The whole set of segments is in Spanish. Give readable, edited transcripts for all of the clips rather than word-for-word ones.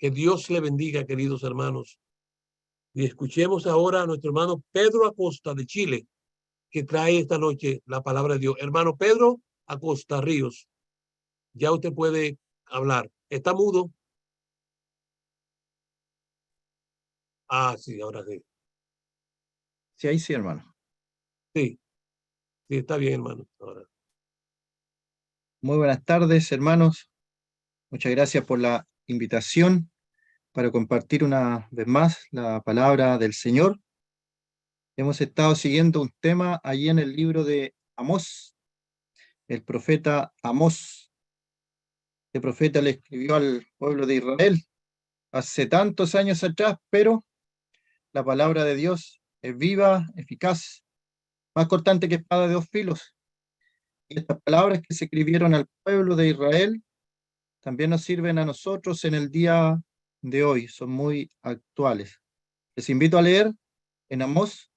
Que Dios le bendiga, queridos hermanos. Y escuchemos ahora a nuestro hermano Pedro Acosta de Chile, que trae esta noche la palabra de Dios. Hermano Pedro Acosta Ríos, ya usted puede hablar. ¿Está mudo? Ah, sí, ahora sí. Sí, ahí sí, hermano. Sí, sí, está bien, hermano. Ahora. Muy buenas tardes, hermanos. Muchas gracias por la invitación para compartir una vez más la palabra del Señor. Hemos estado siguiendo un tema allí en el libro de Amós, el profeta Amós. Este profeta le escribió al pueblo de Israel hace tantos años atrás, pero la palabra de Dios es viva, eficaz, más cortante que espada de dos filos. Y estas palabras que se escribieron al pueblo de Israel también nos sirven a nosotros en el día de hoy, son muy actuales. Les invito a leer en Amós,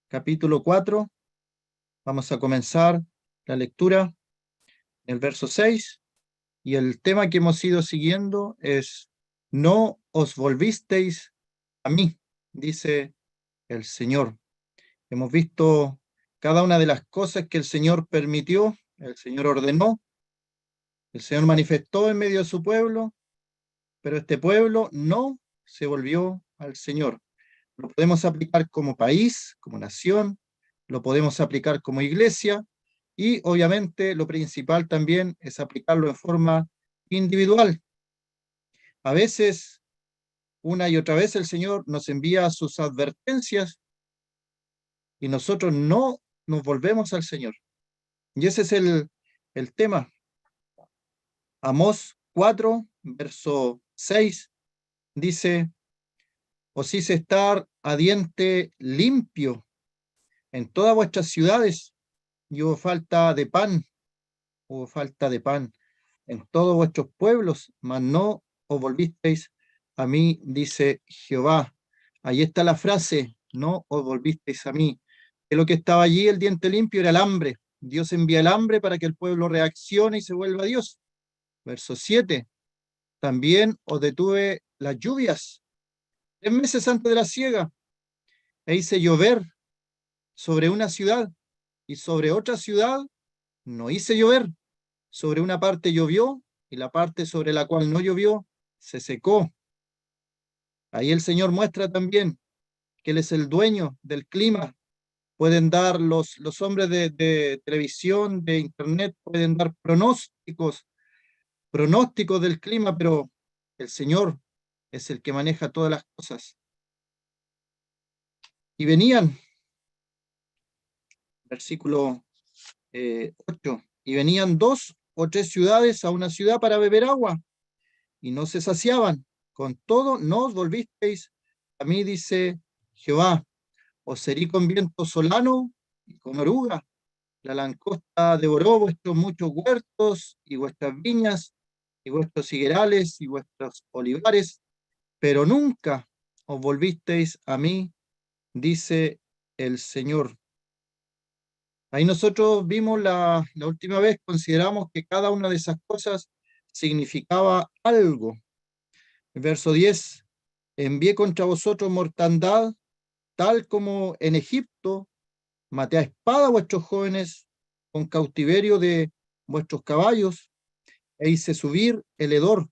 capítulo 4. Vamos a comenzar la lectura en el verso 6, y el tema que hemos ido siguiendo es: no os volvisteis a mí, dice el Señor. Hemos visto cada una de las cosas que el Señor permitió, el Señor ordenó, el Señor manifestó en medio de su pueblo, pero este pueblo no se volvió al Señor. Lo podemos aplicar como país, como nación, lo podemos aplicar como iglesia, y obviamente lo principal también es aplicarlo en forma individual. A veces, una y otra vez, el Señor nos envía sus advertencias y nosotros no nos volvemos al Señor. Y ese es el tema. Amós 4, verso 6, dice: os hice estar a diente limpio en todas vuestras ciudades, y hubo falta de pan en todos vuestros pueblos, mas no os volvisteis a mí, dice Jehová. Ahí está la frase: no os volvisteis a mí. Que lo que estaba allí, el diente limpio, era el hambre. Dios envía el hambre para que el pueblo reaccione y se vuelva a Dios. Verso 7. También os detuve las lluvias 3 meses antes de la siega, e hice llover sobre una ciudad, y sobre otra ciudad no hice llover. Sobre una parte llovió, y la parte sobre la cual no llovió se secó. Ahí el Señor muestra también que Él es el dueño del clima. Pueden dar los hombres de televisión, de internet, pueden dar pronósticos del clima, pero el Señor es el que maneja todas las cosas. Y venían, versículo 8, y venían 2 o 3 ciudades a una ciudad para beber agua, y no se saciaban. Con todo, no os volvisteis a mí, dice Jehová. Os herí con viento solano y con oruga. La langosta devoró vuestros muchos huertos y vuestras viñas y vuestros higuerales y vuestros olivares, pero nunca os volvisteis a mí, dice el Señor. Ahí nosotros vimos la última vez, consideramos que cada una de esas cosas significaba algo. El verso 10: envié contra vosotros mortandad, tal como en Egipto, maté a espada a vuestros jóvenes, con cautiverio de vuestros caballos, e hice subir el hedor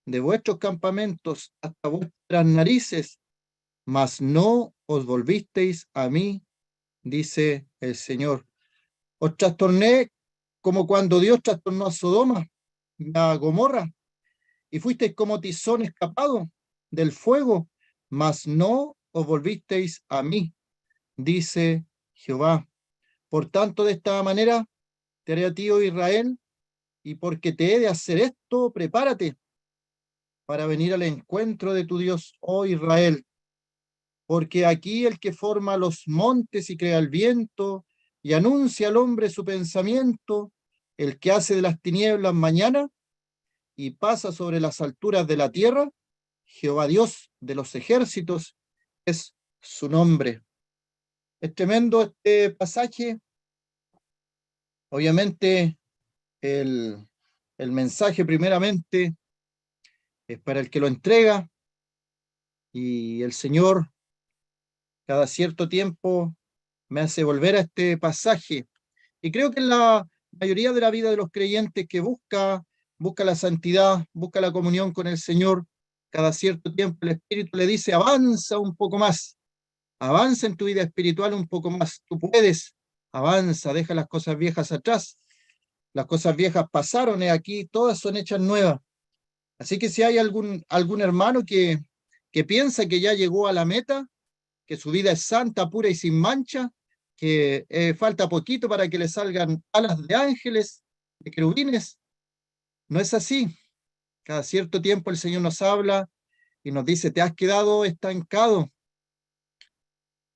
de vuestros campamentos hasta vuestras narices, mas no os volvisteis a mí, dice el Señor. Os trastorné como cuando Dios trastornó a Sodoma y a Gomorra, y fuisteis como tizón escapado del fuego, mas no os volvisteis a mí, dice Jehová. Por tanto, de esta manera te haré a ti, oh Israel, y porque te he de hacer esto, prepárate para venir al encuentro de tu Dios, oh Israel. Porque aquí el que forma los montes y crea el viento, y anuncia al hombre su pensamiento, el que hace de las tinieblas mañana, y pasa sobre las alturas de la tierra, Jehová Dios de los ejércitos es su nombre. Es tremendo este pasaje. Obviamente el mensaje primeramente es para el que lo entrega, y el Señor cada cierto tiempo me hace volver a este pasaje. Y creo que en la mayoría de la vida de los creyentes que busca la santidad, busca la comunión con el Señor, cada cierto tiempo el Espíritu le dice, avanza un poco más, avanza en tu vida espiritual un poco más, tú puedes, avanza, deja las cosas viejas atrás. Las cosas viejas pasaron, aquí todas son hechas nuevas. Así que si hay algún hermano que piensa que ya llegó a la meta, que su vida es santa, pura y sin mancha, que falta poquito para que le salgan alas de ángeles, de querubines, no es así. Cada cierto tiempo el Señor nos habla y nos dice, te has quedado estancado,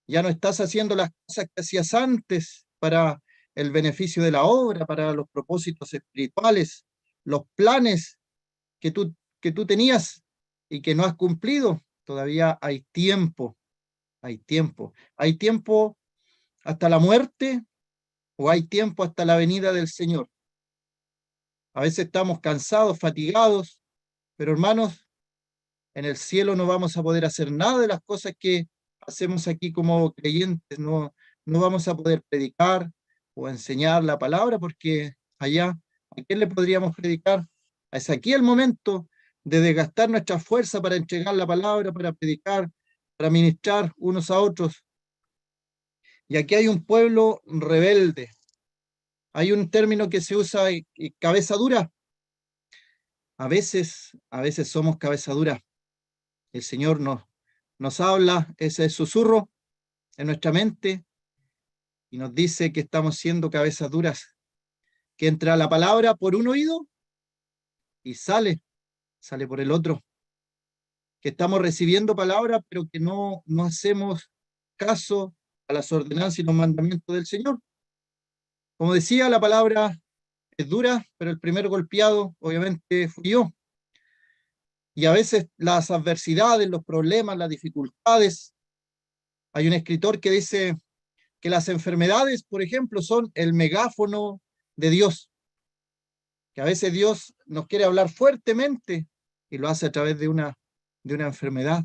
ya no estás haciendo las cosas que hacías antes para el beneficio de la obra, para los propósitos espirituales, los planes que tú tenías y que no has cumplido. Todavía hay tiempo, hay tiempo. Hay tiempo hasta la muerte o hay tiempo hasta la venida del Señor. A veces estamos cansados, fatigados, pero hermanos, en el cielo no vamos a poder hacer nada de las cosas que hacemos aquí como creyentes. No vamos a poder predicar o enseñar la palabra porque allá, ¿a quién le podríamos predicar? Es aquí el momento de desgastar nuestra fuerza para entregar la palabra, para predicar, para ministrar unos a otros. Y aquí hay un pueblo rebelde. Hay un término que se usa, cabeza dura. A veces somos cabeza dura. El Señor nos habla ese susurro en nuestra mente y nos dice que estamos siendo cabezas duras, que entra la palabra por un oído y sale por el otro, que estamos recibiendo palabra, pero que no hacemos caso a las ordenanzas y los mandamientos del Señor. Como decía, la palabra es dura, pero el primer golpeado obviamente fui yo. Y a veces las adversidades, los problemas, las dificultades. Hay un escritor que dice que las enfermedades, por ejemplo, son el megáfono de Dios, que a veces Dios nos quiere hablar fuertemente y lo hace a través de una enfermedad,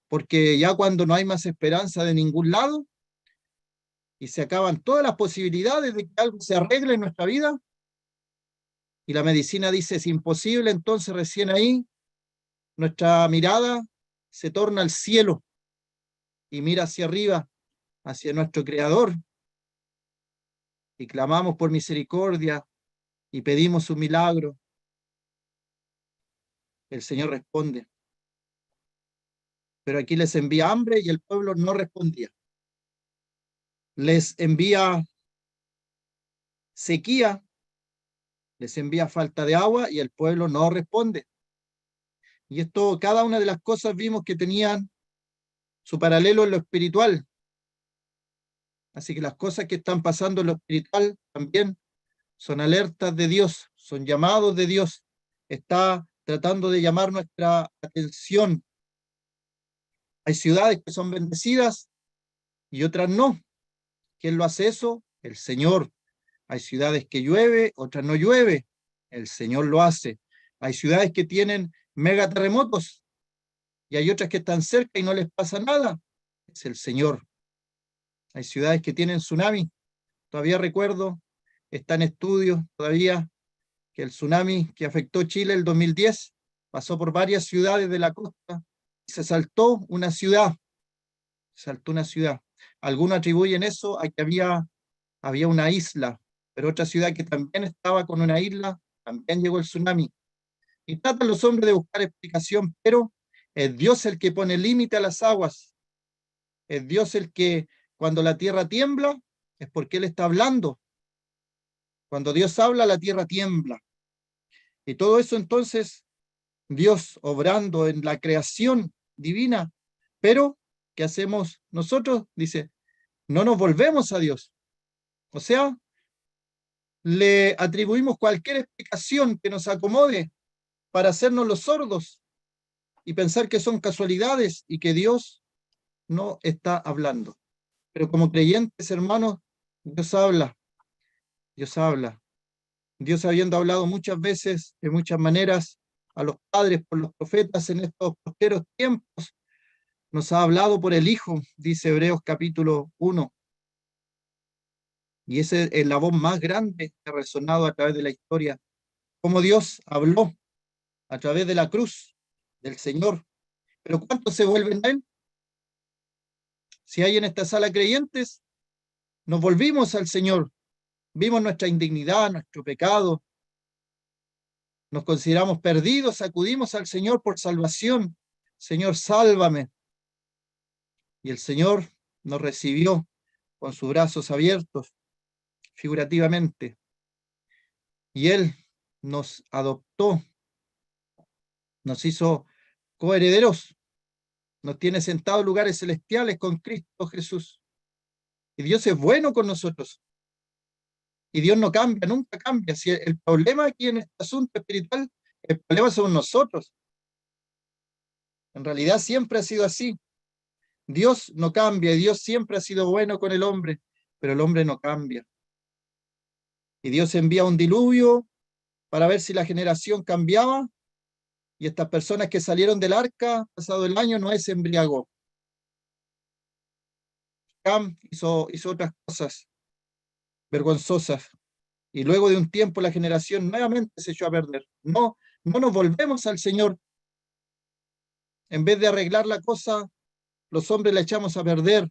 porque ya cuando no hay más esperanza de ningún lado y se acaban todas las posibilidades de que algo se arregle en nuestra vida, y la medicina dice es imposible, entonces recién ahí nuestra mirada se torna al cielo y mira hacia arriba, hacia nuestro Creador, y clamamos por misericordia y pedimos un milagro. El Señor responde. Pero aquí les envía hambre y el pueblo no respondía. Les envía sequía, les envía falta de agua y el pueblo no responde. Y esto, cada una de las cosas vimos que tenían su paralelo en lo espiritual. Así que las cosas que están pasando en lo espiritual también son alertas de Dios, son llamados de Dios. Está tratando de llamar nuestra atención. Hay ciudades que son bendecidas y otras no. ¿Quién lo hace eso? El Señor. Hay ciudades que llueve, otras no llueve. El Señor lo hace. Hay ciudades que tienen megaterremotos y hay otras que están cerca y no les pasa nada. Es el Señor. Hay ciudades que tienen tsunami. Todavía recuerdo, está en estudios todavía, que el tsunami que afectó Chile el 2010 pasó por varias ciudades de la costa y se saltó una ciudad. Saltó una ciudad. Algunos atribuyen eso a que había una isla, pero otra ciudad que también estaba con una isla, también llegó el tsunami. Y tratan los hombres de buscar explicación, pero es Dios el que pone límite a las aguas. Es Dios el que, cuando la tierra tiembla, es porque Él está hablando. Cuando Dios habla, la tierra tiembla. Y todo eso entonces, Dios obrando en la creación divina. Pero, ¿qué hacemos nosotros? Dice, no nos volvemos a Dios. O sea, le atribuimos cualquier explicación que nos acomode para hacernos los sordos y pensar que son casualidades y que Dios no está hablando. Pero como creyentes, hermanos, Dios habla, Dios habla. Dios habiendo hablado muchas veces, de muchas maneras, a los padres por los profetas en estos postreros tiempos, nos ha hablado por el Hijo, dice Hebreos capítulo 1. Y esa es la voz más grande que ha resonado a través de la historia. Como Dios habló a través de la cruz del Señor. Pero ¿cuántos se vuelven a Él? Si hay en esta sala creyentes, nos volvimos al Señor. Vimos nuestra indignidad, nuestro pecado. Nos consideramos perdidos, acudimos al Señor por salvación. Señor, sálvame. Y el Señor nos recibió con sus brazos abiertos, figurativamente. Y Él nos adoptó, nos hizo coherederos, nos tiene sentados en lugares celestiales con Cristo Jesús. Y Dios es bueno con nosotros. Y Dios no cambia, nunca cambia. Si el problema aquí en este asunto espiritual, el problema somos nosotros. En realidad siempre ha sido así. Dios no cambia y Dios siempre ha sido bueno con el hombre, pero el hombre no cambia. Y Dios envía un diluvio para ver si la generación cambiaba, y estas personas que salieron del arca, pasado el año, Noé se embriagó. Cam hizo otras cosas vergonzosas, y luego de un tiempo la generación nuevamente se echó a perder. No nos volvemos al Señor. En vez de arreglar la cosa, los hombres la echamos a perder.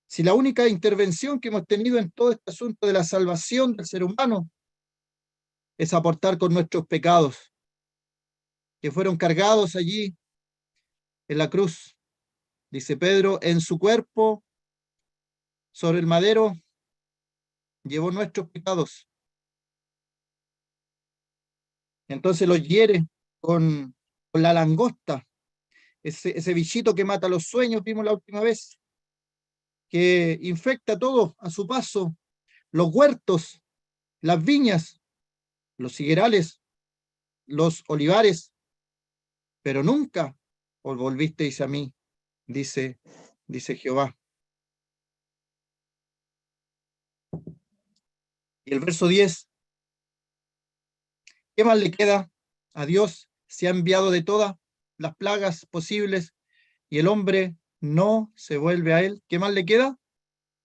Si la única intervención que hemos tenido en todo este asunto de la salvación del ser humano es aportar con nuestros pecados, que fueron cargados allí en la cruz, dice Pedro, en su cuerpo, sobre el madero, llevó nuestros pecados. Entonces los hiere con la langosta, ese bichito que mata los sueños, vimos la última vez, que infecta todo a su paso, los huertos, las viñas, los higuerales, los olivares, pero nunca os volvisteis a mí, dice Jehová. Y el verso 10, ¿qué más le queda a Dios? Se ha enviado de todas las plagas posibles y el hombre no se vuelve a él. ¿Qué más le queda?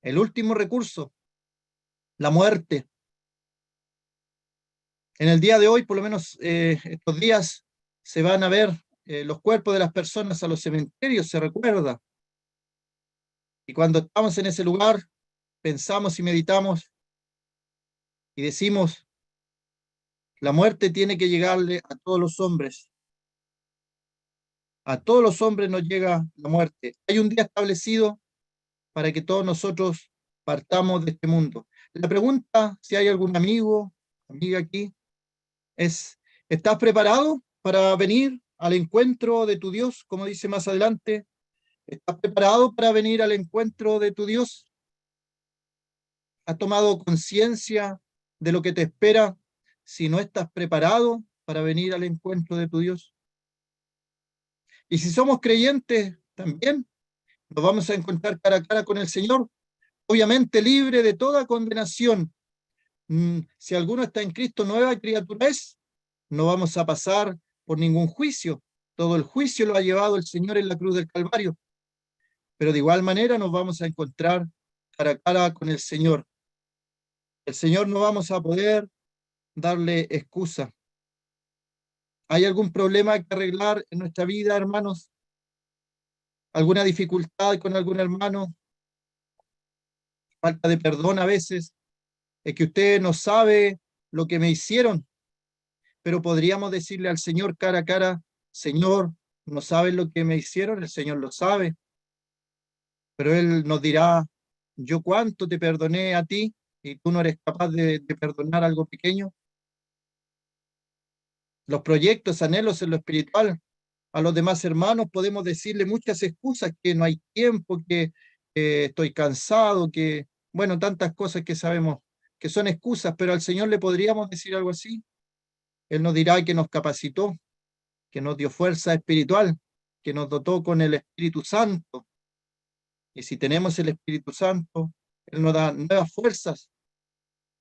El último recurso, la muerte. En el día de hoy, por lo menos estos días, se van a ver los cuerpos de las personas a los cementerios, se recuerda. Y cuando estamos en ese lugar, pensamos y meditamos y decimos, la muerte tiene que llegarle a todos los hombres. A todos los hombres nos llega la muerte. Hay un día establecido para que todos nosotros partamos de este mundo. La pregunta, si hay algún amigo, amiga aquí, es, ¿estás preparado para venir al encuentro de tu Dios? Como dice más adelante, ¿estás preparado para venir al encuentro de tu Dios? ¿Has tomado conciencia de lo que te espera si no estás preparado para venir al encuentro de tu Dios? Y si somos creyentes también, nos vamos a encontrar cara a cara con el Señor, obviamente libre de toda condenación. Si alguno está en Cristo, nueva criatura es, no vamos a pasar por ningún juicio. Todo el juicio lo ha llevado el Señor en la cruz del Calvario. Pero de igual manera nos vamos a encontrar cara a cara con el Señor. El Señor no vamos a poder darle excusa. ¿Hay algún problema que arreglar en nuestra vida, hermanos? ¿Alguna dificultad con algún hermano? Falta de perdón a veces. Es que usted no sabe lo que me hicieron, pero podríamos decirle al Señor cara a cara, Señor, ¿no sabes lo que me hicieron? El Señor lo sabe, pero Él nos dirá, yo cuánto te perdoné a ti y tú no eres capaz de perdonar algo pequeño. Los proyectos, anhelos en lo espiritual, a los demás hermanos podemos decirle muchas excusas, que no hay tiempo, que estoy cansado, que, bueno, tantas cosas que sabemos que son excusas, pero al Señor le podríamos decir algo así. Él nos dirá que nos capacitó, que nos dio fuerza espiritual, que nos dotó con el Espíritu Santo. Y si tenemos el Espíritu Santo, Él nos da nuevas fuerzas.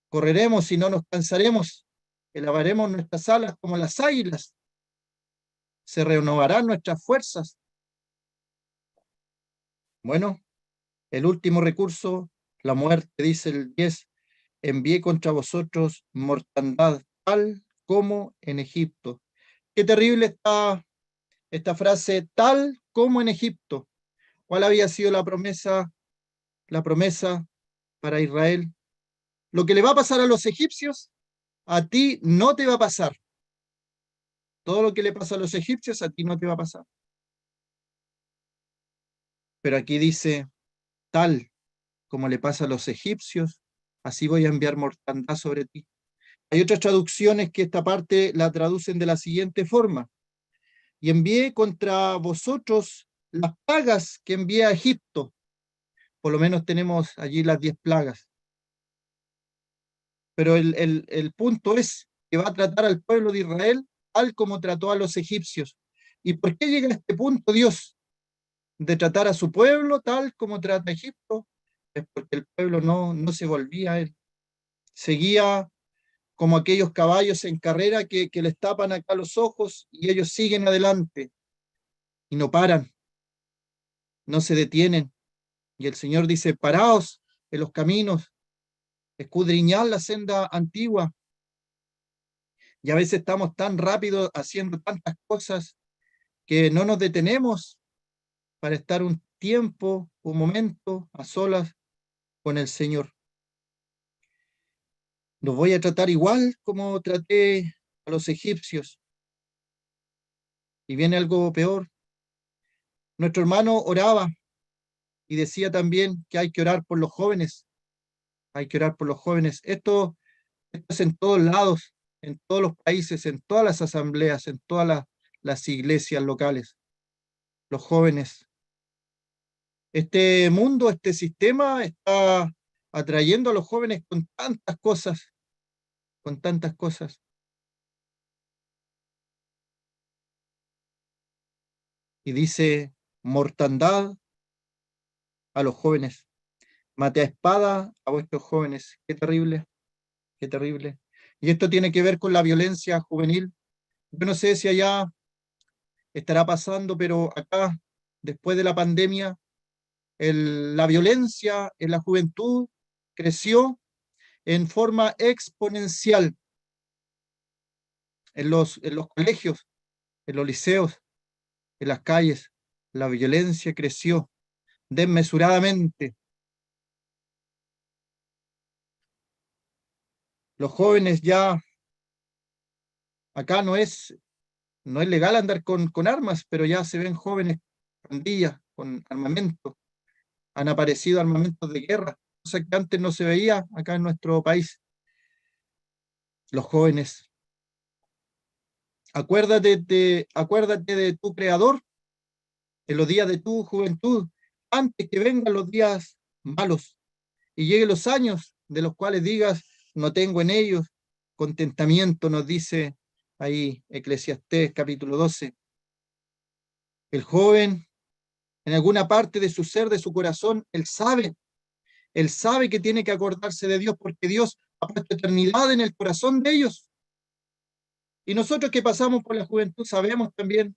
Correremos y no nos cansaremos. elevaremos nuestras alas como las águilas, se renovarán nuestras fuerzas. Bueno, el último recurso, la muerte, dice el 10, envié contra vosotros mortandad, tal como en Egipto. Qué terrible está esta frase, tal como en Egipto. ¿Cuál había sido la promesa para Israel? Lo que le va a pasar a los egipcios, a ti no te va a pasar. Todo lo que le pasa a los egipcios, a ti no te va a pasar. Pero aquí dice, tal como le pasa a los egipcios, así voy a enviar mortandad sobre ti. Hay otras traducciones que esta parte la traducen de la siguiente forma. Y envié contra vosotros las plagas que envié a Egipto. Por lo menos tenemos allí las 10 plagas. Pero el punto es que va a tratar al pueblo de Israel tal como trató a los egipcios. ¿Y por qué llega a este punto Dios de tratar a su pueblo tal como trata a Egipto? Es porque el pueblo no se volvía a él. Seguía como aquellos caballos en carrera que les tapan acá los ojos y ellos siguen adelante y no paran, no se detienen. Y el Señor dice, paraos en los caminos, escudriñad la senda antigua. Y a veces estamos tan rápidos haciendo tantas cosas que no nos detenemos para estar un tiempo, un momento a solas con el Señor. Los voy a tratar igual como traté a los egipcios. Y viene algo peor. Nuestro hermano oraba y decía también que hay que orar por los jóvenes. Hay que orar por los jóvenes. Esto es en todos lados, en todos los países, en todas las asambleas, en todas las iglesias locales. Los jóvenes. Este mundo, este sistema está atrayendo a los jóvenes con tantas cosas, con tantas cosas. Y dice, mortandad a los jóvenes, mate a espada a vuestros jóvenes. Qué terrible, qué terrible. Y esto tiene que ver con la violencia juvenil. Yo no sé si allá estará pasando, pero acá, después de la pandemia, la violencia en la juventud creció en forma exponencial en los colegios, en los liceos, en las calles. La violencia creció desmesuradamente. Los jóvenes ya, acá no es legal andar con armas, pero ya se ven jóvenes, pandillas, con armamento. Han aparecido armamentos de guerra, cosa que antes no se veía acá en nuestro país. Los jóvenes, acuérdate de tu creador en los días de tu juventud, antes que vengan los días malos y lleguen los años de los cuales digas, no tengo en ellos contentamiento, nos dice ahí Eclesiastés capítulo 12. El joven, en alguna parte de su ser, de su corazón, él sabe que tiene que acordarse de Dios porque Dios ha puesto eternidad en el corazón de ellos. Y nosotros que pasamos por la juventud sabemos también,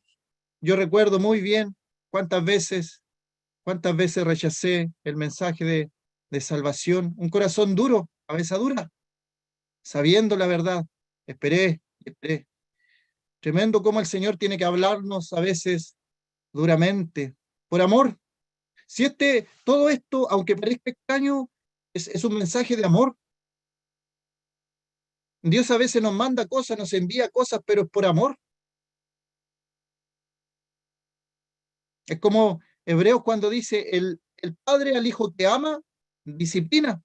yo recuerdo muy bien cuántas veces rechacé el mensaje de salvación, un corazón duro, cabeza dura, sabiendo la verdad, esperé. Tremendo cómo el Señor tiene que hablarnos a veces duramente, por amor. Si todo esto, aunque parezca extraño, es un mensaje de amor. Dios a veces nos manda cosas, nos envía cosas, pero es por amor. Es como Hebreos cuando dice, el padre al hijo que ama, disciplina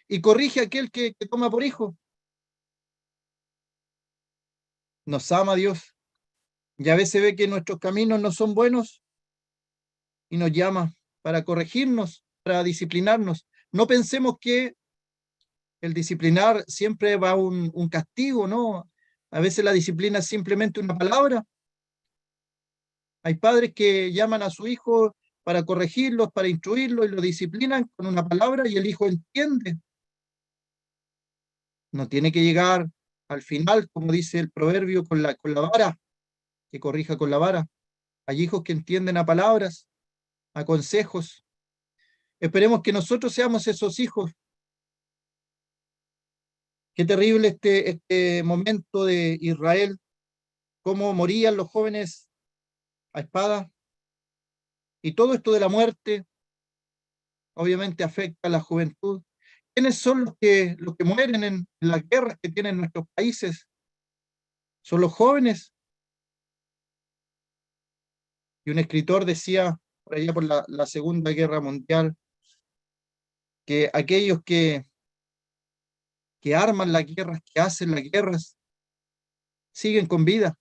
y corrige a aquel que toma por hijo. Nos ama Dios. Y a veces ve que nuestros caminos no son buenos y nos llama para corregirnos, para disciplinarnos. No pensemos que el disciplinar siempre va un castigo, ¿no? A veces la disciplina es simplemente una palabra. Hay padres que llaman a su hijo para corregirlos, para instruirlos y lo disciplinan con una palabra y el hijo entiende. No tiene que llegar al final, como dice el proverbio, con la vara, que corrija con la vara. Hay hijos que entienden a palabras, a consejos. Esperemos que nosotros seamos esos hijos. Qué terrible este momento de Israel, cómo morían los jóvenes a espada. Y todo esto de la muerte, obviamente afecta a la juventud. ¿Quiénes son los que mueren en las guerras que tienen nuestros países? Son los jóvenes. Y un escritor decía, por allá por la Segunda Guerra Mundial, que aquellos que arman las guerras, que hacen las guerras, siguen con vida.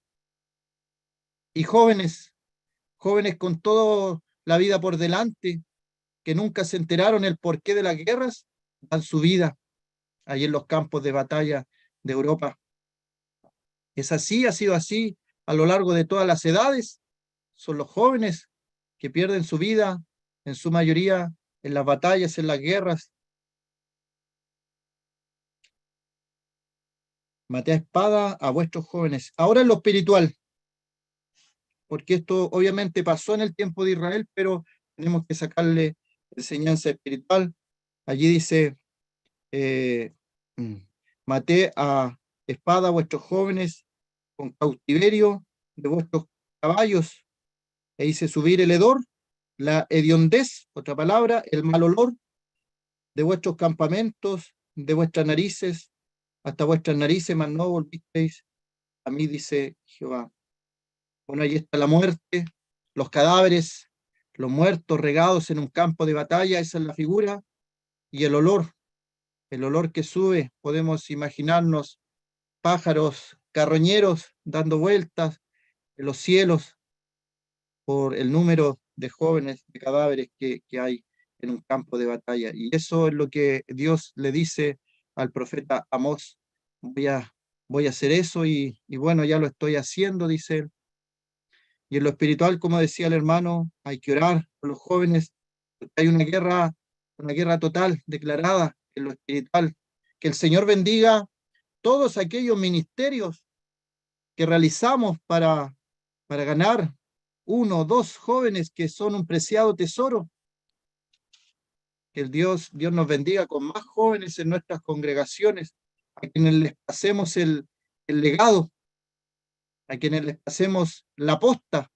Y jóvenes, jóvenes con toda la vida por delante, que nunca se enteraron el porqué de las guerras, dan su vida ahí en los campos de batalla de Europa. Es así, ha sido así a lo largo de todas las edades. Son los jóvenes que pierden su vida, en su mayoría, en las batallas, en las guerras. Maté a espada a vuestros jóvenes. Ahora en lo espiritual, porque esto obviamente pasó en el tiempo de Israel, pero tenemos que sacarle enseñanza espiritual. Allí dice, eh, mm, maté a espada a vuestros jóvenes con cautiverio de vuestros caballos, e hice subir el hedor, la hediondez, otra palabra, el mal olor de vuestros campamentos, de vuestras narices, hasta vuestras narices, mas no volvisteis a mí, dice Jehová. Bueno, ahí está la muerte, los cadáveres, los muertos regados en un campo de batalla, esa es la figura, y el olor que sube, podemos imaginarnos pájaros carroñeros dando vueltas en los cielos por el número de jóvenes, de cadáveres que hay en un campo de batalla. Y eso es lo que Dios le dice al profeta Amós, voy a hacer eso y bueno, ya lo estoy haciendo, dice él. Y en lo espiritual, como decía el hermano, hay que orar por los jóvenes, porque hay una guerra total declarada en lo espiritual. Que el Señor bendiga todos aquellos ministerios que realizamos para ganar uno o dos jóvenes que son un preciado tesoro. Que Dios nos bendiga con más jóvenes en nuestras congregaciones, a quienes les pasemos el legado, a quienes les pasemos la posta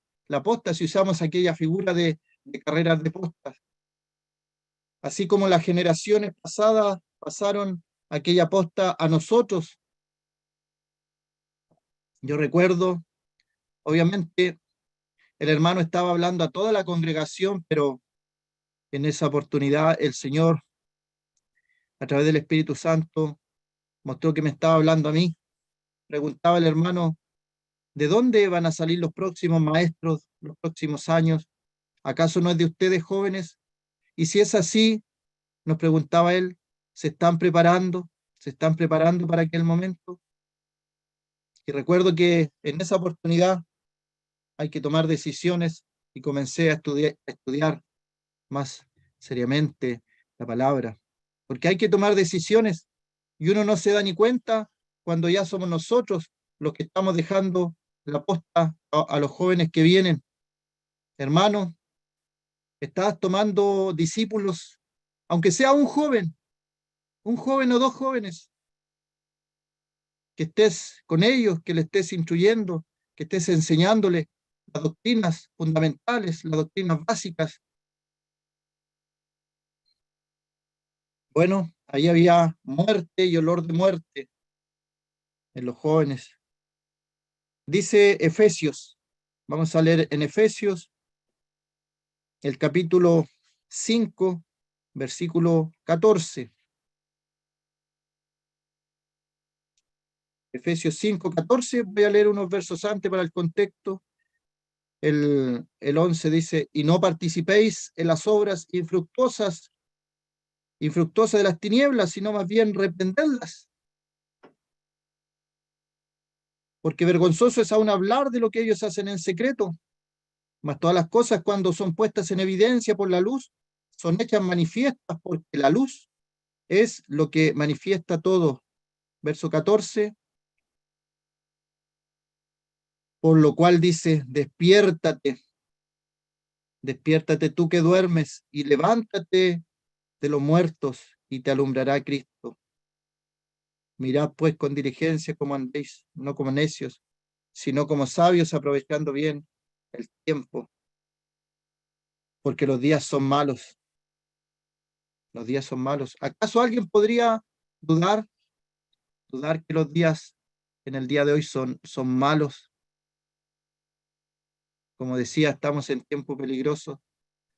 si usamos aquella figura de carreras de postas. Así como las generaciones pasadas pasaron aquella posta a nosotros. Yo recuerdo, obviamente, el hermano estaba hablando a toda la congregación, pero en esa oportunidad el Señor, a través del Espíritu Santo, mostró que me estaba hablando a mí. Preguntaba el hermano, ¿de dónde van a salir los próximos maestros, los próximos años? ¿Acaso no es de ustedes jóvenes? Y si es así, nos preguntaba él, ¿se están preparando? ¿Se están preparando para aquel momento? Y recuerdo que en esa oportunidad hay que tomar decisiones y comencé a estudiar más seriamente la palabra, porque hay que tomar decisiones y uno no se da ni cuenta cuando ya somos nosotros los que estamos dejando la posta a los jóvenes que vienen. Hermano, estás tomando discípulos, aunque sea un joven o dos jóvenes, que estés con ellos, que le estés instruyendo, que estés enseñándole las doctrinas fundamentales, las doctrinas básicas. Bueno, ahí había muerte y olor de muerte en los jóvenes. Dice Efesios, vamos a leer en Efesios, el capítulo 5, versículo 14. Efesios 5, 14, voy a leer unos versos antes para el contexto. El 11 dice, y no participéis en las obras infructuosas de las tinieblas, sino más bien reprendedlas. Porque vergonzoso es aún hablar de lo que ellos hacen en secreto, mas todas las cosas cuando son puestas en evidencia por la luz, son hechas manifiestas, porque la luz es lo que manifiesta todo. Verso 14, Por lo cual dice, despiértate, despiértate tú que duermes, y levántate de los muertos, y te alumbrará Cristo. Mirad pues con diligencia cómo andéis, no como necios, sino como sabios, aprovechando bien el tiempo, porque los días son malos. Los días son malos. ¿Acaso alguien podría dudar, dudar que los días en el día de hoy son malos? Como decía, estamos en tiempo peligroso.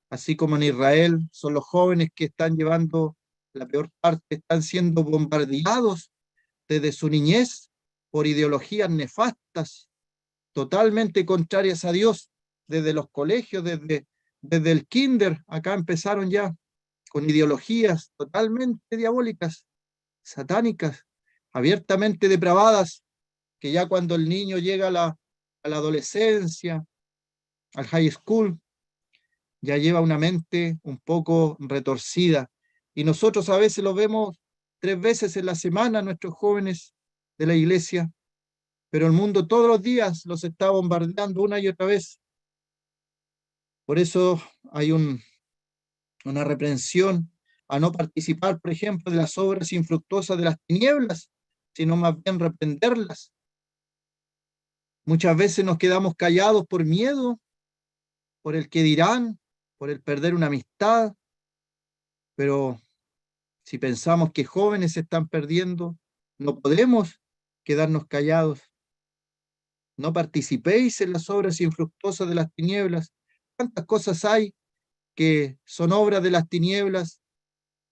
Así como en Israel son los jóvenes que están llevando la peor parte, están siendo bombardeados desde su niñez por ideologías nefastas, totalmente contrarias a Dios, desde los colegios, desde el kinder, acá empezaron ya con ideologías totalmente diabólicas, satánicas, abiertamente depravadas, que ya cuando el niño llega a la adolescencia, al high school, ya lleva una mente un poco retorcida. Y nosotros a veces lo vemos 3 veces en la semana, nuestros jóvenes de la iglesia, pero el mundo todos los días los está bombardeando una y otra vez. Por eso hay una reprensión a no participar, por ejemplo, de las obras infructuosas de las tinieblas, sino más bien reprenderlas. Muchas veces nos quedamos callados por miedo, por el que dirán, por el perder una amistad, pero si pensamos que jóvenes se están perdiendo, no podemos quedarnos callados. No participéis en las obras infructuosas de las tinieblas. ¿Cuántas cosas hay que son obras de las tinieblas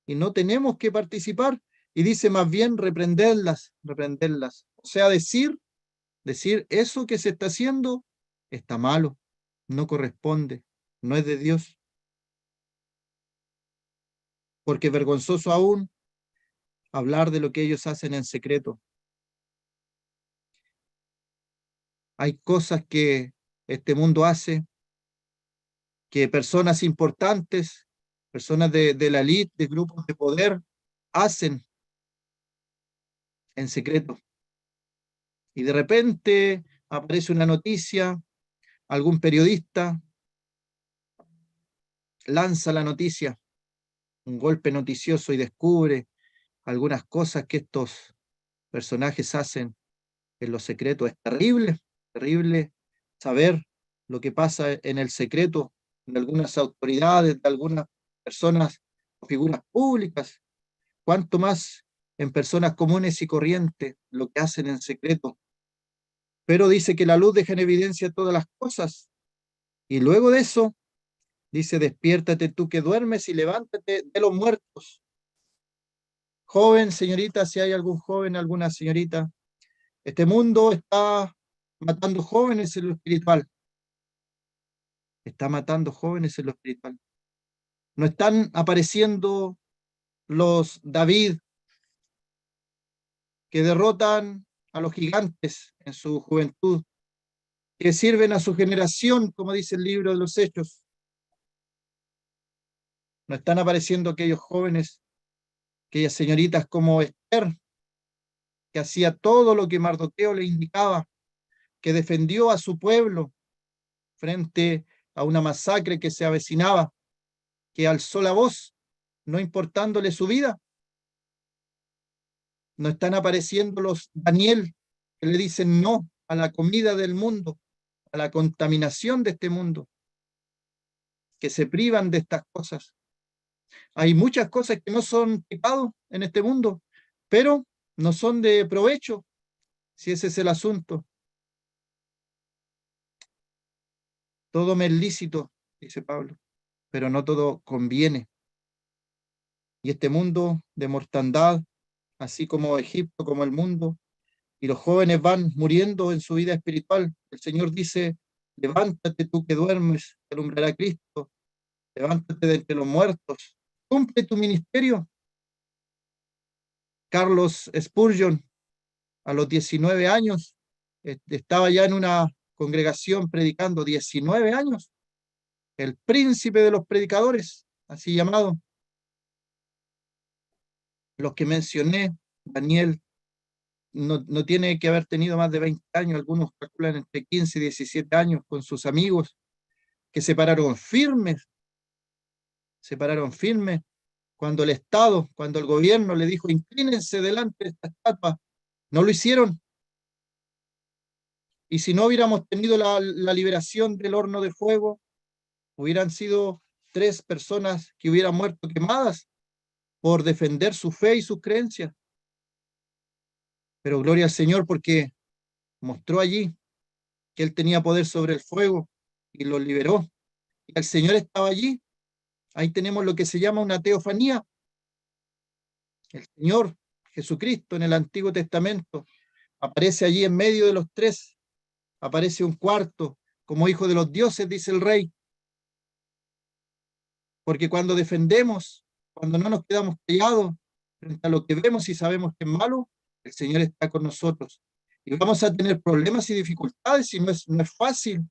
y no tenemos que participar? Y dice más bien reprenderlas, reprenderlas. O sea, decir eso que se está haciendo está malo, no corresponde, no es de Dios. Porque es vergonzoso aún hablar de lo que ellos hacen en secreto. Hay cosas que este mundo hace, que personas importantes, personas de la élite, de grupos de poder, hacen en secreto. Y de repente aparece una noticia, algún periodista lanza la noticia, un golpe noticioso y descubre algunas cosas que estos personajes hacen en lo secreto. Es terrible, terrible saber lo que pasa en el secreto de algunas autoridades, de algunas personas o figuras públicas, cuanto más en personas comunes y corrientes, lo que hacen en secreto. Pero dice que la luz deja en evidencia todas las cosas. Y luego de eso, dice, despiértate tú que duermes y levántate de los muertos. Joven, señorita, si hay algún joven, alguna señorita, este mundo está matando jóvenes en lo espiritual. Está matando jóvenes en lo espiritual. No están apareciendo los David que derrotan a los gigantes en su juventud, que sirven a su generación, como dice el libro de los Hechos. No están apareciendo aquellos jóvenes, aquellas señoritas como Esther, que hacía todo lo que Mardoqueo le indicaba, que defendió a su pueblo frente a una masacre que se avecinaba, que alzó la voz, no importándole su vida. No están apareciendo los Daniel, que le dicen no a la comida del mundo, a la contaminación de este mundo, que se privan de estas cosas. Hay muchas cosas que no son pecado en este mundo, pero no son de provecho, si ese es el asunto. Todo me es lícito, dice Pablo, pero no todo conviene. Y este mundo de mortandad, así como Egipto, como el mundo, y los jóvenes van muriendo en su vida espiritual. El Señor dice, levántate tú que duermes, te alumbrará Cristo, levántate de entre los muertos, cumple tu ministerio. Carlos Spurgeon, a los 19 años, estaba ya en una congregación predicando, 19 años, el príncipe de los predicadores, así llamado. Los que mencioné, Daniel, no tiene que haber tenido más de 20 años, algunos calculan entre 15 y 17 años con sus amigos, que se pararon firmes cuando el Estado, cuando el gobierno le dijo, inclínense delante de esta estatua, no lo hicieron. Y si no hubiéramos tenido la liberación del horno de fuego, hubieran sido 3 personas que hubieran muerto quemadas por defender su fe y sus creencias. Pero gloria al Señor, porque mostró allí que Él tenía poder sobre el fuego y lo liberó. Y el Señor estaba allí. Ahí tenemos lo que se llama una teofanía. El Señor Jesucristo en el Antiguo Testamento aparece allí en medio de los 3. Aparece un cuarto como hijo de los dioses, dice el rey. Porque cuando defendemos, cuando no nos quedamos callados frente a lo que vemos y sabemos que es malo, el Señor está con nosotros. Y vamos a tener problemas y dificultades y no es fácil.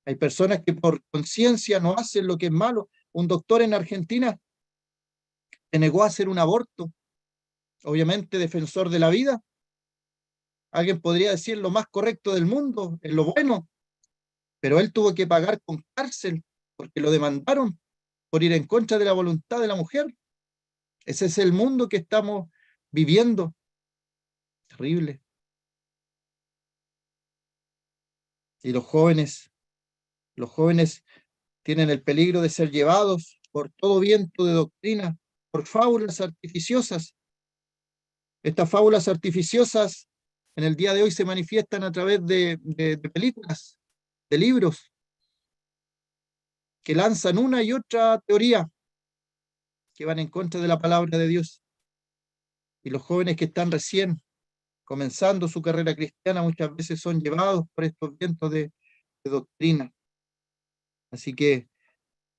Hay personas que por conciencia no hacen lo que es malo. Un doctor en Argentina se negó a hacer un aborto, obviamente defensor de la vida. Alguien podría decir lo más correcto del mundo, es lo bueno, pero él tuvo que pagar con cárcel porque lo demandaron por ir en contra de la voluntad de la mujer. Ese es el mundo que estamos viviendo. Terrible. Y los jóvenes tienen el peligro de ser llevados por todo viento de doctrina, por fábulas artificiosas. Estas fábulas artificiosas en el día de hoy se manifiestan a través de películas, de libros, que lanzan una y otra teoría que van en contra de la palabra de Dios. Y los jóvenes que están recién comenzando su carrera cristiana muchas veces son llevados por estos vientos de doctrina. Así que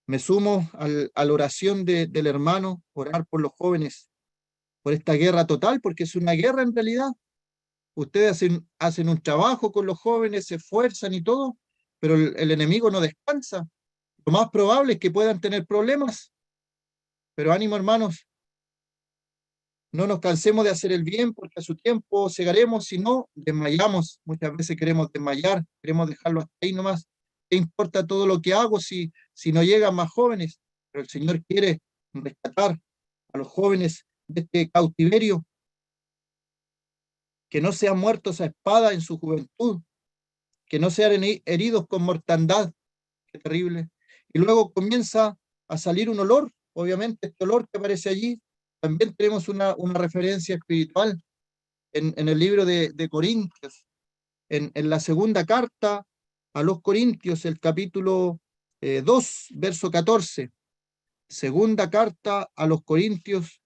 me sumo a la oración del hermano, orar por los jóvenes, por esta guerra total, porque es una guerra en realidad. Ustedes hacen un trabajo con los jóvenes, se esfuerzan y todo, pero el enemigo no descansa. Lo más probable es que puedan tener problemas, pero ánimo, hermanos, no nos cansemos de hacer el bien, porque a su tiempo segaremos, si no, desmayamos. Muchas veces queremos desmayar, queremos dejarlo hasta ahí nomás. ¿Qué importa todo lo que hago si no llegan más jóvenes? Pero el Señor quiere rescatar a los jóvenes de este cautiverio, que no sean muertos a espada en su juventud, que no sean heridos con mortandad. Qué terrible. Y luego comienza a salir un olor, obviamente este olor que aparece allí. También tenemos una referencia espiritual en el libro de Corintios, en la segunda carta a los Corintios, el capítulo 2, verso 14. Segunda carta a los Corintios,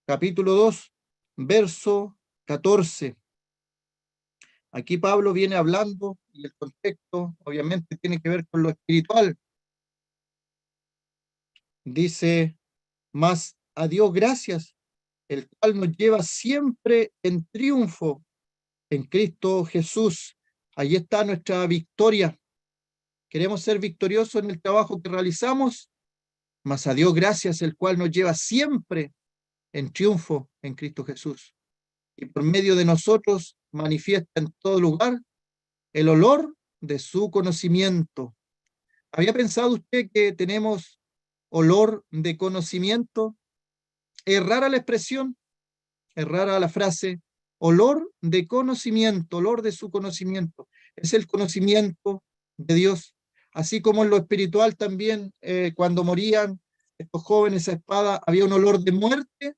capítulo 2, verso 14. Aquí Pablo viene hablando y el contexto obviamente tiene que ver con lo espiritual. Dice, mas a Dios gracias, el cual nos lleva siempre en triunfo en Cristo Jesús. Allí está nuestra victoria. Queremos ser victoriosos en el trabajo que realizamos, mas a Dios gracias, el cual nos lleva siempre en triunfo en Cristo Jesús. Y por medio de nosotros manifiesta en todo lugar el olor de su conocimiento. ¿Había pensado usted que tenemos olor de conocimiento? Es rara la expresión, es rara la frase, olor de conocimiento, olor de su conocimiento. Es el conocimiento de Dios. Así como en lo espiritual también, cuando morían estos jóvenes a espada, había un olor de muerte,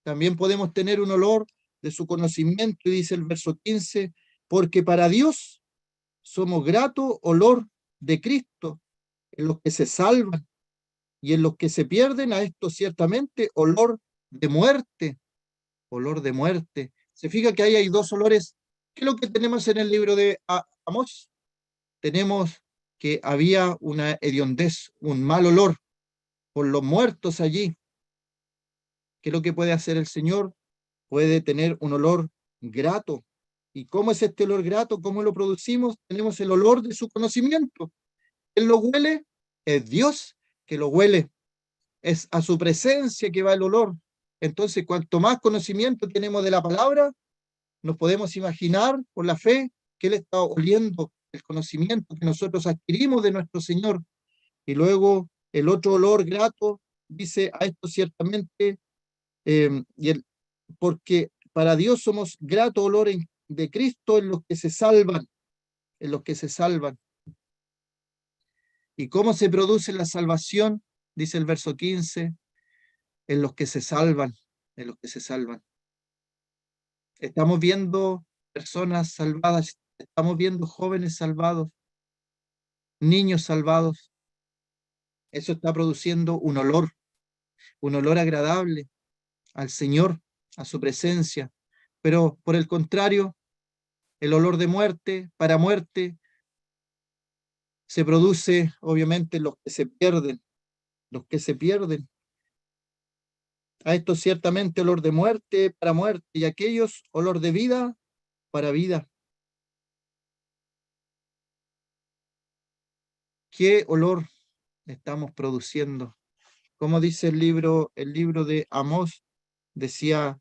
también podemos tener un olor de su conocimiento, y dice el verso 15, porque para Dios somos grato olor de Cristo en los que se salvan, y en los que se pierden, a esto ciertamente olor de muerte, olor de muerte. Se fija que ahí hay 2 olores. ¿Qué es lo que tenemos en el libro de Amós? Tenemos que había una hediondez, un mal olor por los muertos allí. ¿Qué es lo que puede hacer el Señor? Puede tener un olor grato. ¿Y cómo es este olor grato? ¿Cómo lo producimos? Tenemos el olor de su conocimiento. ¿Quién lo huele? Es Dios que lo huele. Es a su presencia que va el olor. Entonces, cuanto más conocimiento tenemos de la palabra, nos podemos imaginar por la fe que Él está oliendo el conocimiento que nosotros adquirimos de nuestro Señor. Y luego el otro olor grato dice a esto ciertamente, porque para Dios somos grato olor de Cristo en los que se salvan, en los que se salvan. ¿Y cómo se produce la salvación? Dice el verso 15, en los que se salvan, en los que se salvan. Estamos viendo personas salvadas, estamos viendo jóvenes salvados, niños salvados. Eso está produciendo un olor agradable al Señor, a su presencia. Pero por el contrario, el olor de muerte, para muerte, se produce obviamente en los que se pierden, los que se pierden. A esto ciertamente olor de muerte para muerte, y aquellos olor de vida para vida. ¿Qué olor estamos produciendo? Como dice el libro de Amós, decía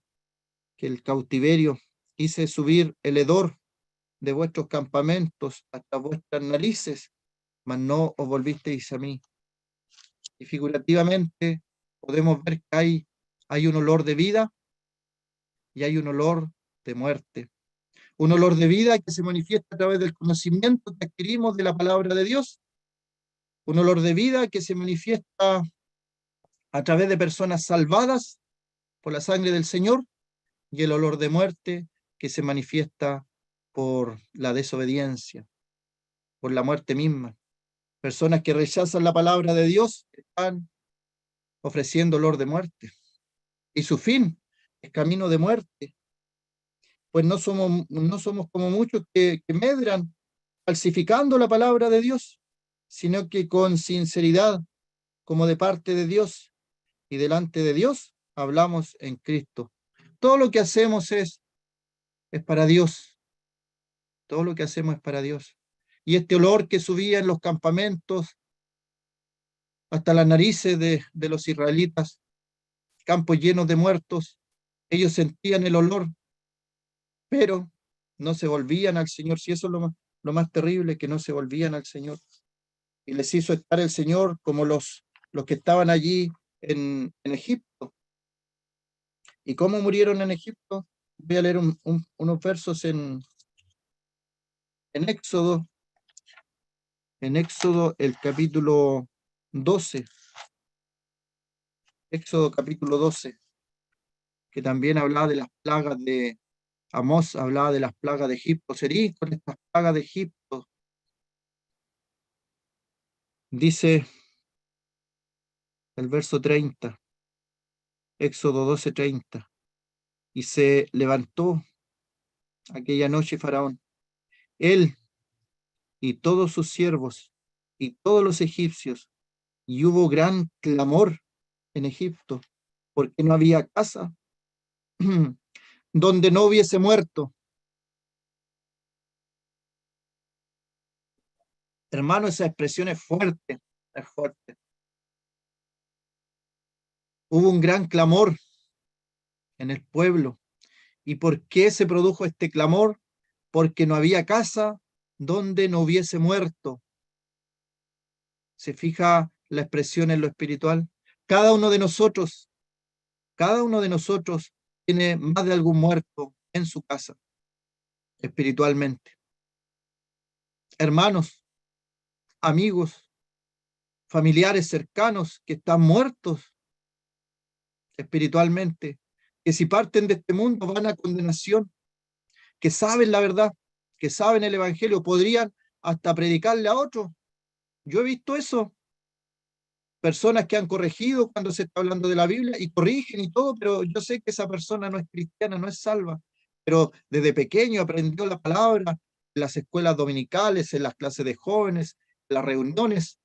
que el cautiverio hice subir el hedor de vuestros campamentos hasta vuestras narices, mas no os volvisteis a mí. Y figurativamente podemos ver que hay un olor de vida y hay un olor de muerte. Un olor de vida que se manifiesta a través del conocimiento que adquirimos de la palabra de Dios. Un olor de vida que se manifiesta a través de personas salvadas por la sangre del Señor, y el olor de muerte que se manifiesta por la desobediencia, por la muerte misma. Personas que rechazan la palabra de Dios están ofreciendo olor de muerte. Y su fin es camino de muerte. Pues no somos como muchos que medran falsificando la palabra de Dios, sino que con sinceridad, como de parte de Dios y delante de Dios, hablamos en Cristo. Todo lo que hacemos es para Dios. Todo lo que hacemos es para Dios. Y este olor que subía en los campamentos hasta las narices de los israelitas, campos llenos de muertos, ellos sentían el olor, pero no se volvían al Señor. Si eso es lo más terrible, que no se volvían al Señor. Y les hizo estar el Señor como los que estaban allí en Egipto. ¿Y cómo murieron en Egipto? Voy a leer unos versos en Éxodo. En Éxodo, el capítulo 12. Éxodo capítulo 12, que también hablaba de las plagas de Amós, hablaba de las plagas de Egipto. Seréis con estas plagas de Egipto. Dice el verso 30, Éxodo 12:30. Y se levantó aquella noche Faraón, él y todos sus siervos y todos los egipcios, y hubo gran clamor en Egipto, porque no había casa donde no hubiese muerto. Hermano, esa expresión es fuerte, es fuerte. Hubo un gran clamor en el pueblo. ¿Y por qué se produjo este clamor? Porque no había casa donde no hubiese muerto. ¿Se fija la expresión en lo espiritual? Cada uno de nosotros tiene más de algún muerto en su casa, espiritualmente. Hermanos, amigos, familiares cercanos que están muertos espiritualmente, que si parten de este mundo van a condenación, que saben la verdad, que saben el evangelio, podrían hasta predicarle a otros. Yo he visto eso, personas que han corregido cuando se está hablando de la Biblia y corrigen y todo, pero yo sé que esa persona no es cristiana, no es salva, pero desde pequeño aprendió la palabra en las escuelas dominicales, en las clases de jóvenes, en las reuniones,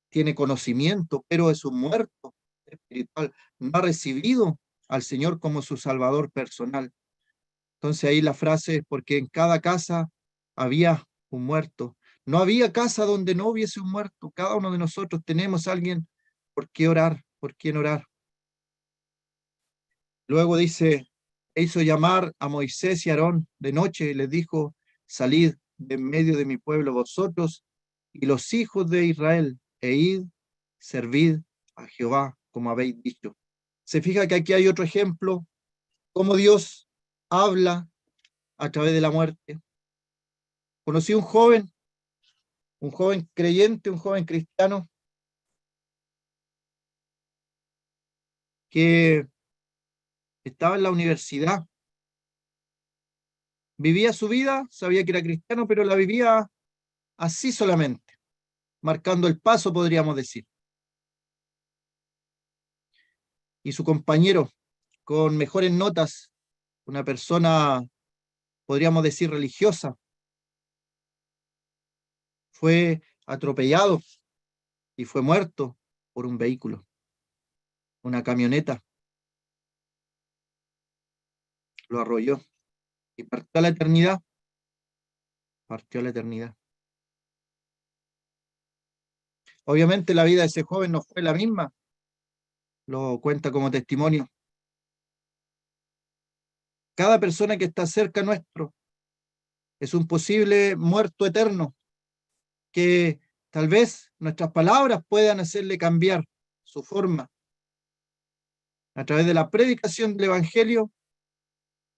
tiene conocimiento, pero es un muerto espiritual, no ha recibido al Señor como su Salvador personal. Entonces ahí la frase es porque en cada casa había un muerto. No había casa donde no hubiese un muerto. Cada uno de nosotros tenemos a alguien por qué orar, por quién orar. Luego dice, e hizo llamar a Moisés y Aarón de noche y les dijo, salid de en medio de mi pueblo vosotros y los hijos de Israel, e id, servid a Jehová, como habéis dicho. Se fija que aquí hay otro ejemplo, cómo Dios habla a través de la muerte. Conocí un joven creyente, un joven cristiano, que estaba en la universidad, vivía su vida, sabía que era cristiano, pero la vivía así solamente, marcando el paso, podríamos decir. Y su compañero, con mejores notas, una persona, podríamos decir, religiosa, fue atropellado y fue muerto por un vehículo, una camioneta, lo arrolló y partió a la eternidad, partió a la eternidad. Obviamente la vida de ese joven no fue la misma, lo cuenta como testimonio. Cada persona que está cerca nuestro es un posible muerto eterno, que tal vez nuestras palabras puedan hacerle cambiar su forma. A través de la predicación del Evangelio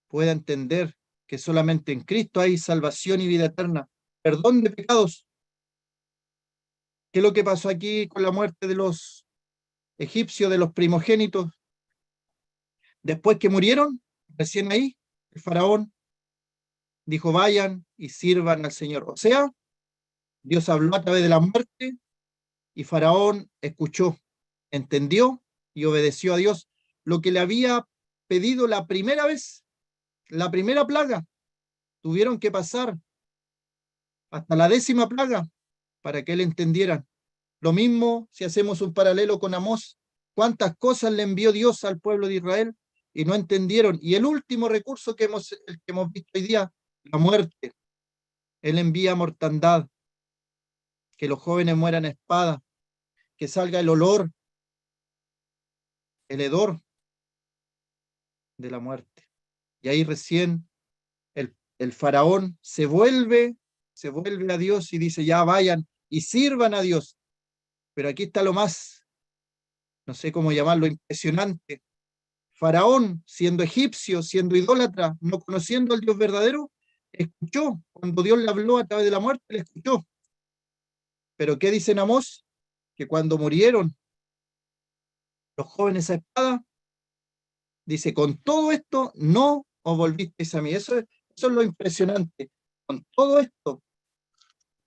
pueda entender que solamente en Cristo hay salvación y vida eterna, perdón de pecados. ¿Qué es lo que pasó aquí con la muerte de los egipcios, de los primogénitos? Después que murieron, recién ahí, el faraón dijo, vayan y sirvan al Señor. O sea, Dios habló a través de la muerte y Faraón escuchó, entendió y obedeció a Dios lo que le había pedido la primera vez, la primera plaga. Tuvieron que pasar hasta la 10ª plaga para que él entendiera. Lo mismo si hacemos un paralelo con Amós. ¿Cuántas cosas le envió Dios al pueblo de Israel y no entendieron? Y el último recurso el que hemos visto hoy día, la muerte. Él envía mortandad, que los jóvenes mueran a espada, que salga el olor, el hedor de la muerte. Y ahí recién el faraón se vuelve a Dios y dice, ya vayan y sirvan a Dios. Pero aquí está lo más, no sé cómo llamarlo, impresionante. Faraón, siendo egipcio, siendo idólatra, no conociendo al Dios verdadero, escuchó. Cuando Dios le habló a través de la muerte, le escuchó. Pero ¿qué dice Amós? Que cuando murieron los jóvenes a espada, dice, con todo esto no os volvisteis a mí. Eso es lo impresionante. Con todo esto, o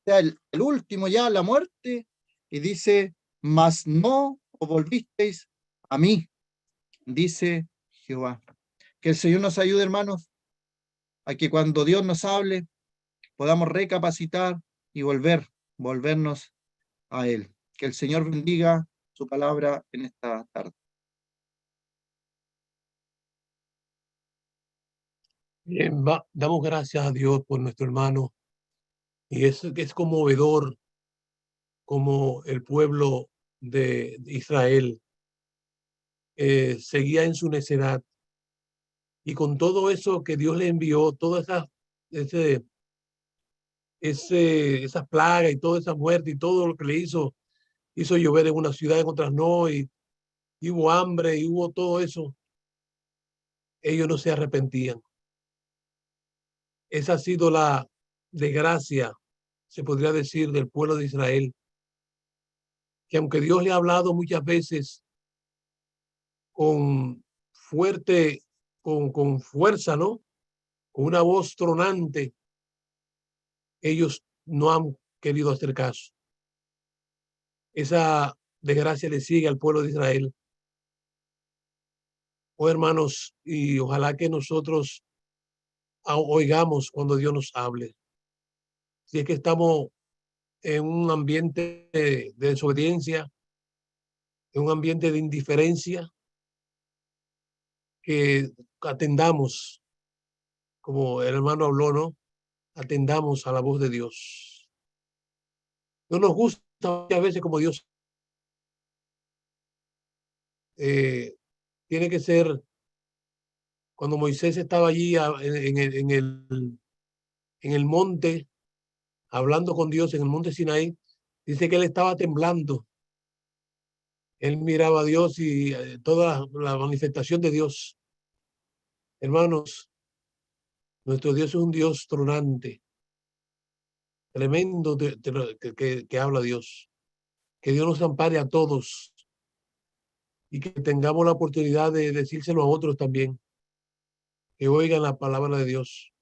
sea, el último ya, la muerte, y dice, mas no os volvisteis a mí, dice Jehová. Que el Señor nos ayude, hermanos, a que cuando Dios nos hable, podamos recapacitar y volvernos a Él. Que el Señor bendiga su palabra en esta tarde. Bien, damos gracias a Dios por nuestro hermano. Y es conmovedor como el pueblo de Israel seguía en su necedad. Y con todo eso que Dios le envió, toda esa plaga y toda esa muerte y todo lo que le hizo llover en una ciudad, en otras no, y hubo hambre y hubo todo eso, ellos no se arrepentían. Esa ha sido la desgracia, se podría decir, del pueblo de Israel, que aunque Dios le ha hablado muchas veces con fuerte, con fuerza, ¿no? Con una voz tronante, ellos no han querido hacer caso. Esa desgracia le sigue al pueblo de Israel. Oh, hermanos, y ojalá que nosotros oigamos cuando Dios nos hable. Si es que estamos en un ambiente de desobediencia, en un ambiente de indiferencia, que atendamos, como el hermano habló, ¿no? Atendamos a la voz de Dios. No nos gusta muchas veces como Dios tiene que ser cuando Moisés estaba allí en el monte, hablando con Dios en el monte Sinaí, dice que él estaba temblando. Él miraba a Dios y toda la manifestación de Dios. Hermanos, nuestro Dios es un Dios tronante, tremendo que habla Dios. Que Dios nos ampare a todos y que tengamos la oportunidad de decírselo a otros también, que oigan la palabra de Dios,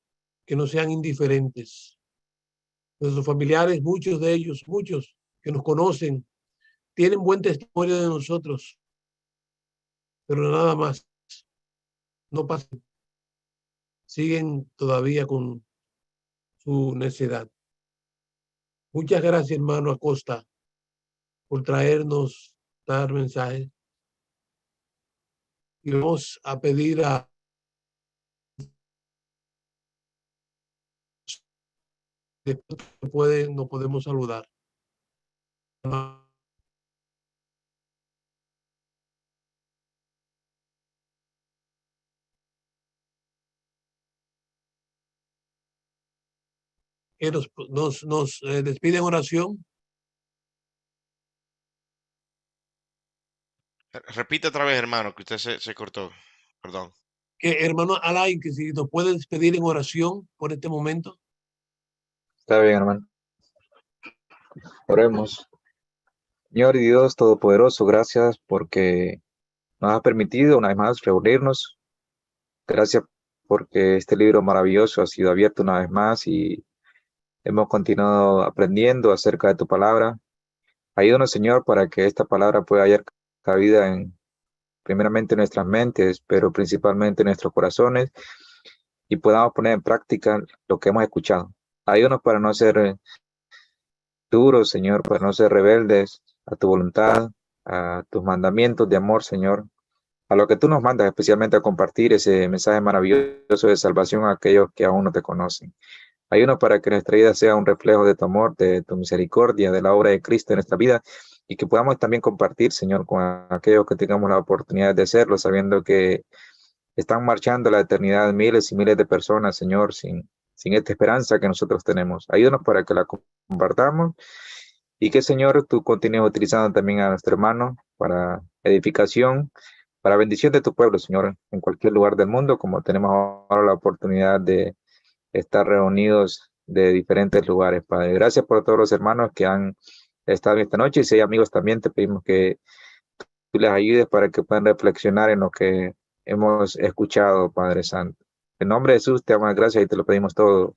que no sean indiferentes. Nuestros familiares, muchos de ellos, muchos que nos conocen, tienen buen testimonio de nosotros, pero nada más, no pasan, siguen todavía con su necedad. Muchas gracias, hermano Acosta, por traernos, dar mensajes. Y vamos a pedir a después que no podemos saludar. Que nos despide en oración. Repite otra vez, hermano, que usted se cortó. Perdón. Que hermano Alain, que si nos puede despedir en oración por este momento. Está bien, hermano. Oremos. Señor y Dios Todopoderoso, gracias porque nos has permitido una vez más reunirnos. Gracias porque este libro maravilloso ha sido abierto una vez más y hemos continuado aprendiendo acerca de tu palabra. Ayúdanos, Señor, para que esta palabra pueda hallar cabida primeramente en nuestras mentes, pero principalmente en nuestros corazones, y podamos poner en práctica lo que hemos escuchado. Ayúdanos para no ser duros, Señor, para no ser rebeldes a tu voluntad, a tus mandamientos de amor, Señor, a lo que tú nos mandas, especialmente a compartir ese mensaje maravilloso de salvación a aquellos que aún no te conocen. Ayúdanos para que nuestra vida sea un reflejo de tu amor, de tu misericordia, de la obra de Cristo en nuestra vida, y que podamos también compartir, Señor, con aquellos que tengamos la oportunidad de hacerlo, sabiendo que están marchando a la eternidad miles y miles de personas, Señor, sin esta esperanza que nosotros tenemos. Ayúdanos para que la compartamos y que, Señor, tú continúes utilizando también a nuestro hermano para edificación, para bendición de tu pueblo, Señor, en cualquier lugar del mundo, como tenemos ahora la oportunidad de estar reunidos de diferentes lugares, Padre. Gracias por todos los hermanos que han estado esta noche, y si hay amigos también, te pedimos que tú les ayudes para que puedan reflexionar en lo que hemos escuchado, Padre Santo. En nombre de Jesús te damos gracias y te lo pedimos todo